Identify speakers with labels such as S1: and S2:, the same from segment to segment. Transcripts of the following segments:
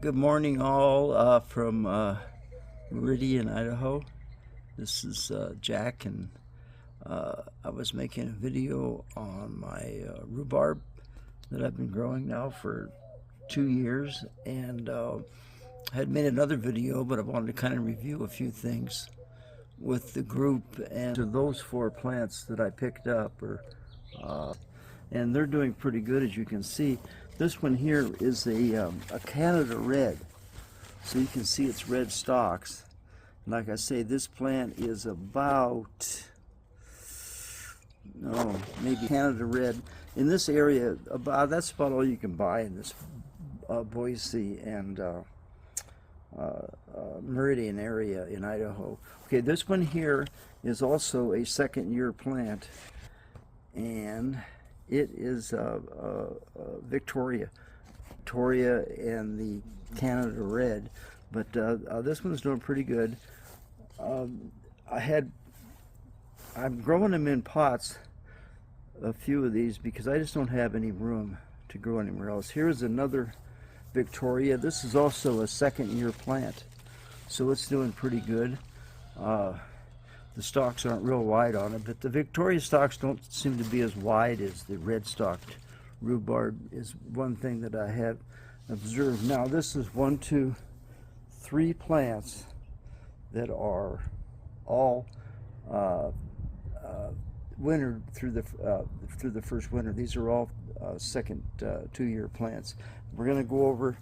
S1: Good morning, all, from Meridian, Idaho. This is Jack, and I was making a video on my rhubarb that I've been growing now for 2 years, and I had made another video, but I wanted to kind of review a few things with the group. And to those 4 plants that I picked up, and they're doing pretty good, as you can see. This one here is a Canada Red, so you can see its red stalks. And like I say, this plant is about, maybe Canada Red. In this area, that's about all you can buy in this Boise and Meridian area in Idaho. Okay, this one here is also a second-year plant, and it is Victoria and the Canada Red, but this one's doing pretty good. I'm growing them in pots, a few of these, because I just don't have any room to grow anywhere else. Here's another Victoria. This is also a second-year plant, so it's doing pretty good. The stalks aren't real wide on it, but the Victoria stalks don't seem to be as wide as the red-stalked rhubarb, is one thing that I have observed. Now, this is 1, 2, 3 plants that are all wintered through the first winter. These are all second 2-year plants. We're going to go over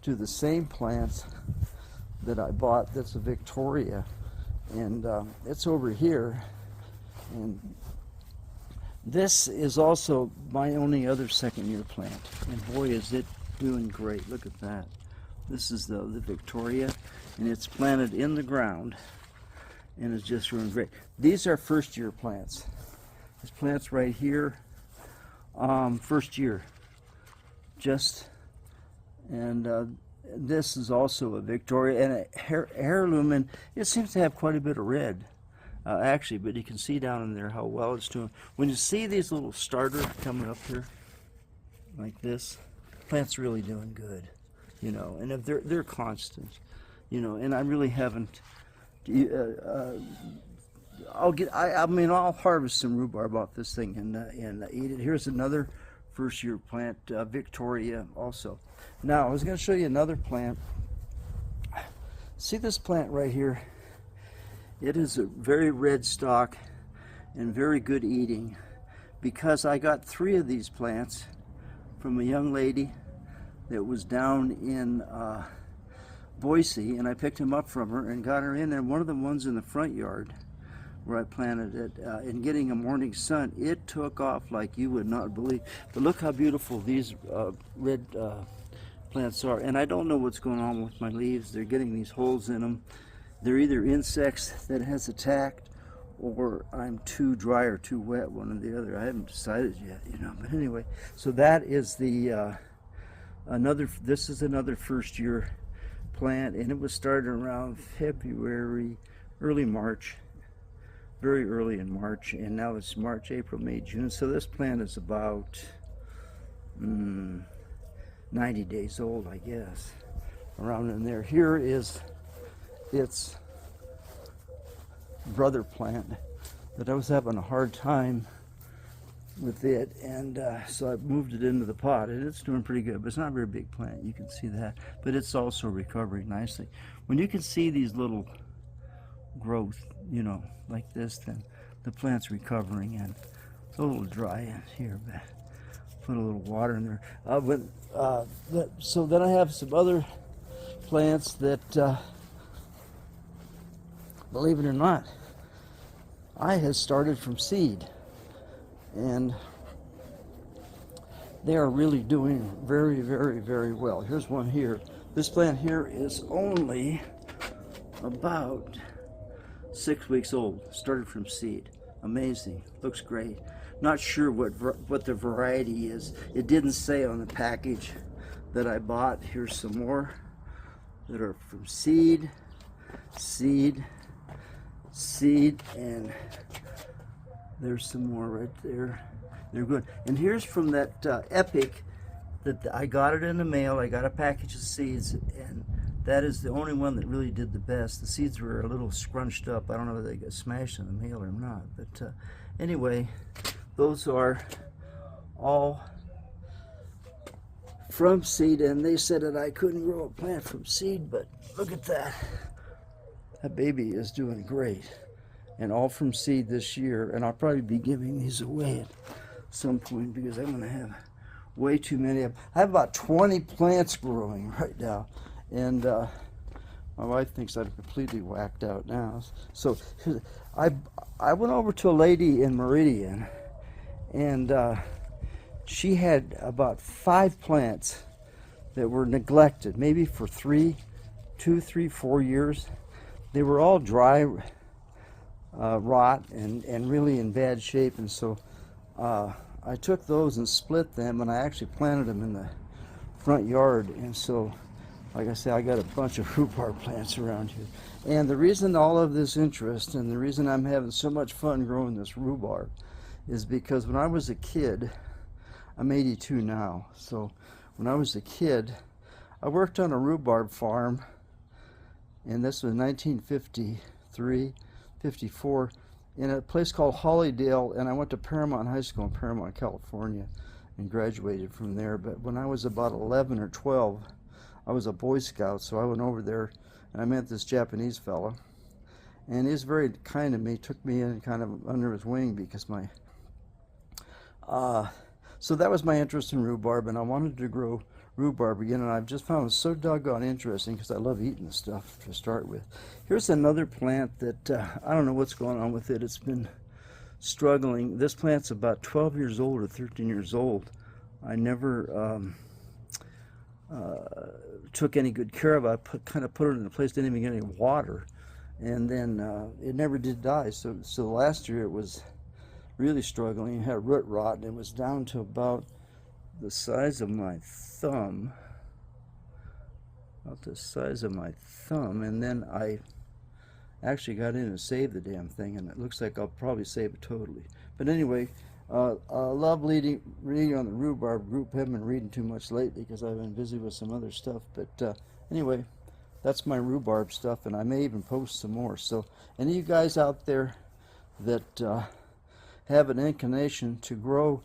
S1: to the same plants that I bought. That's a Victoria, and it's over here. And this is also my only other second-year plant, and boy, is it doing great. Look at that. This is the Victoria, and it's planted in the ground, and it's just doing great. These are first-year plants. This plant's right here, first year, and this is also a Victoria and a heirloom, and it seems to have quite a bit of red, actually, but you can see down in there how well it's doing. When you see these little starters coming up here, like this, the plant's really doing good, and if they're constant, and I really haven't, I'll harvest some rhubarb off this thing and eat it. Here's another first-year plant, Victoria also. Now, I was going to show you another plant. See this plant right here? It is a very red stalk and very good eating, because I got 3 of these plants from a young lady that was down in Boise, and I picked them up from her and got her in there. One of the ones in the front yard where I planted it, and getting a morning sun, it took off like you would not believe. But look how beautiful these red plants are. And I don't know what's going on with my leaves. They're getting these holes in them. They're either insects that has attacked, or I'm too dry or too wet, one or the other. I haven't decided yet, But anyway, so that is the this is another first-year plant, and it was started around February, early March, very early in March, and now it's March, April, May, June. So this plant is about 90 days old, I guess, around in there. Here is its brother plant that I was having a hard time with it, and so I moved it into the pot, and it's doing pretty good, but it's not a very big plant, you can see that, but it's also recovering nicely. When you can see these little growth, like this, then the plant's recovering, and it's a little dry in here, but put a little water in there. So then I have some other plants that, believe it or not, I had started from seed, and they are really doing very, very, very well. Here's one here. This plant here is only about 6 weeks old. Started from seed. Amazing. Looks great. Not sure what the variety is. It didn't say on the package that I bought. Here's some more that are from seed, and there's some more right there. They're good. And here's from that epic that I got it in the mail. I got a package of seeds, and that is the only one that really did the best. The seeds were a little scrunched up. I don't know if they got smashed in the mail or not, but anyway, those are all from seed, and they said that I couldn't grow a plant from seed, but look at that. That baby is doing great, and all from seed this year, and I'll probably be giving these away at some point because I'm going to have way too many of them. I have about 20 plants growing right now, and my wife thinks I'm completely whacked out now. So I went over to a lady in Meridian, and she had about 5 plants that were neglected, maybe for 2, 3, 4 years. They were all dry rot and really in bad shape, and so I took those and split them, and I actually planted them in the front yard. And so, like I say, I got a bunch of rhubarb plants around here. And the reason all of this interest, and the reason I'm having so much fun growing this rhubarb, is because when I was a kid, I'm 82 now, so when I was a kid, I worked on a rhubarb farm, and this was 1953, 54, in a place called Hollydale, and I went to Paramount High School in Paramount, California, and graduated from there. But when I was about 11 or 12, I was a Boy Scout, so I went over there, and I met this Japanese fella, and he was very kind to me, took me in kind of under his wing because so that was my interest in rhubarb, and I wanted to grow rhubarb again, and I've just found it so doggone interesting because I love eating the stuff to start with. Here's another plant that I don't know what's going on with it. It's been struggling. This plant's about 12 years old or 13 years old. I never took any good care of it. I kind of put it in a place, didn't even get any water, and then it never did die. So last year it was really struggling. It had root rot, and it was down to about the size of my thumb, and then I actually got in and saved the damn thing, and it looks like I'll probably save it totally. But anyway, I love reading on the rhubarb group. Haven't been reading too much lately because I've been busy with some other stuff, but anyway, that's my rhubarb stuff, and I may even post some more. So any of you guys out there that have an inclination to grow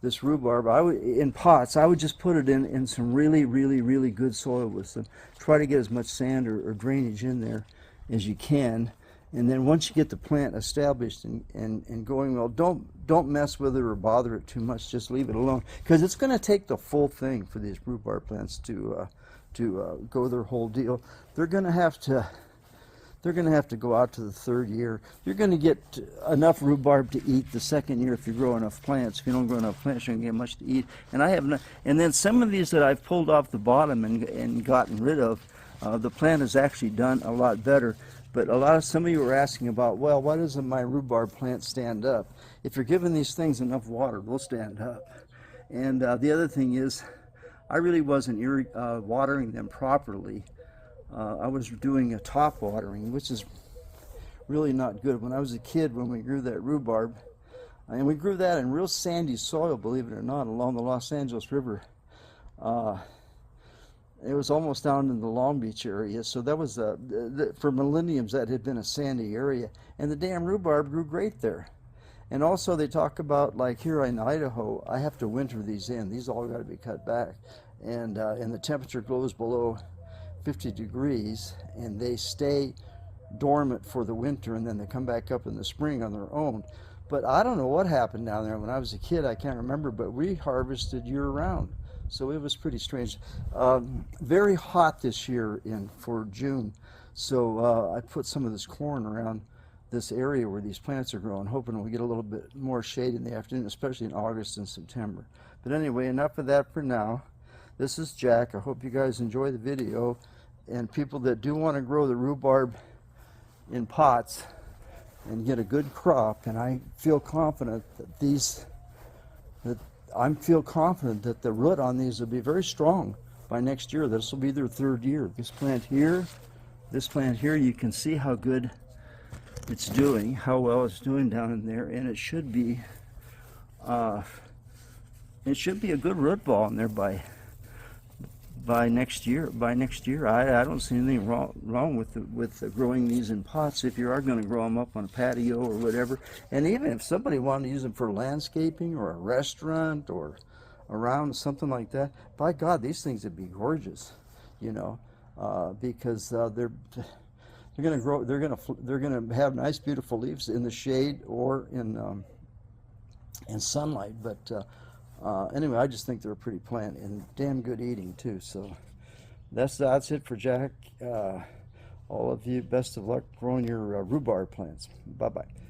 S1: this rhubarb, in pots, I would just put it in some really good soil with some. Try to get as much sand or drainage in there as you can, and then once you get the plant established and going well, don't mess with it or bother it too much. Just leave it alone, because it's going to take the full thing for these rhubarb plants to go their whole deal. They're going to have to go out to the 3rd year. You're going to get enough rhubarb to eat the 2nd year if you grow enough plants. If you don't grow enough plants, you're going to get much to eat. And I have and then some of these that I've pulled off the bottom and gotten rid of, the plant has actually done a lot better. But some of you were asking about, well, why doesn't my rhubarb plant stand up? If you're giving these things enough water, they'll stand up. And the other thing is, I really wasn't watering them properly. I was doing a top watering, which is really not good. When I was a kid, when we grew that rhubarb, and we grew that in real sandy soil, believe it or not, along the Los Angeles River. It was almost down in the Long Beach area, so that was for millenniums that had been a sandy area, and the damn rhubarb grew great there. And also they talk about, like here in Idaho, I have to winter these in. These all got to be cut back, and the temperature goes below 50 degrees, and they stay dormant for the winter, and then they come back up in the spring on their own. But I don't know what happened down there. When I was a kid, I can't remember, but we harvested year-round. So it was pretty strange. Very hot this year for June, so I put some of this corn around this area where these plants are growing, hoping we'll get a little bit more shade in the afternoon, especially in August and September. But anyway, enough of that for now. This is Jack. I hope you guys enjoy the video, and people that do want to grow the rhubarb in pots and get a good crop, and I feel confident that the root on these will be very strong by next year. This will be their 3rd year. This plant here, you can see how good it's doing, how well it's doing down in there, and it should be a good root ball in there by by next year. I don't see anything wrong with growing these in pots if you are going to grow them up on a patio or whatever. And even if somebody wanted to use them for landscaping or a restaurant or around something like that, by God, these things would be gorgeous, you know, because they're going to grow. They're going to have nice, beautiful leaves in the shade or in sunlight. But anyway, I just think they're a pretty plant and damn good eating too. So that's it for Jack. All of you, best of luck growing your rhubarb plants. Bye bye.